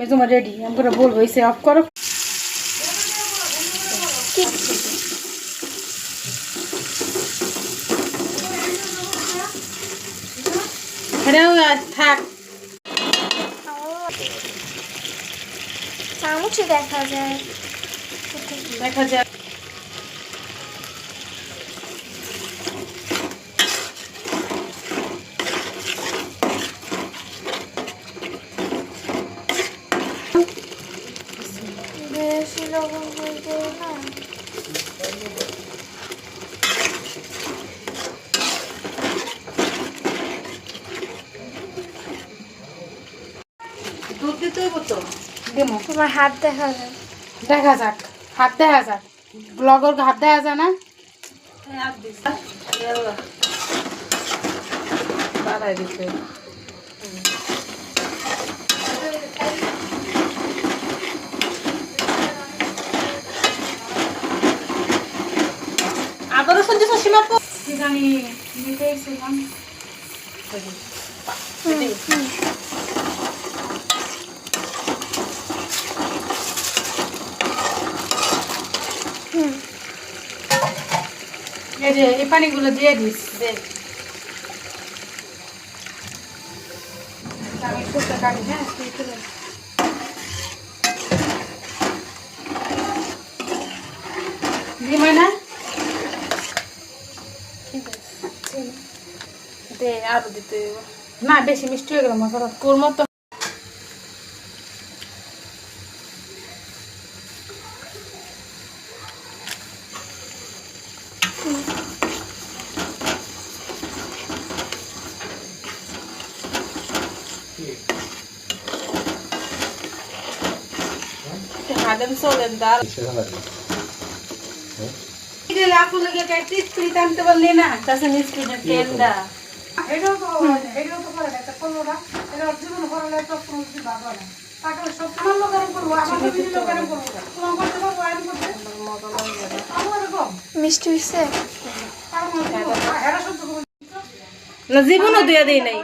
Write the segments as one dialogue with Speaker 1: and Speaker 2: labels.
Speaker 1: তোমার রেডি আমি করে বলবো এসে অফ করো থাক
Speaker 2: চামচে দেখা যায়
Speaker 1: দেখা যায়
Speaker 2: বেশি লবণ হয়ে যায় না
Speaker 1: দুধ দিতে হইব তো দেবো
Speaker 2: তোমার হাত দেখা যায়
Speaker 1: দেখা যাক হাত দেখা যাক ব্লগের হাত দেখা যায় না বাড়াই দিতে আবারও শুনতেছ সীমা কি জানি নিতে এসেছিলাম এই যে এই পানিগুলো দিয়ে দিস আমি ফুটটা কাটি হ্যাঁ দিই না ঠিক আছে দে আরো দিতে না বেশি মিষ্টি হয়ে গেল মশলা কোরমা তো হাদেন সোলেন দাল এটা লাফু লাগে কাটি তুই টানতে বললি না তাসে মিষ্টি না টেন্ডা এটাও তো করে একটা কোলোরা এটা জীবন ভরলে তো কোনো কিছু ভালো না তাকে সব সময় লোক গরম করবো আমাদের বিভিন্ন গরম করবো তোমার করতে পারবো আইন করতে মজা লাগে আমার কম
Speaker 2: মিষ্টি হইছে
Speaker 1: না জীবনও দিয়ে দেই নাই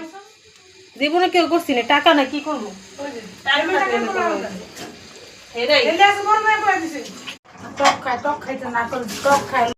Speaker 1: জীবনে কেউ করছি না টাকা না কি করবো টক খাইতে না করে টক খাই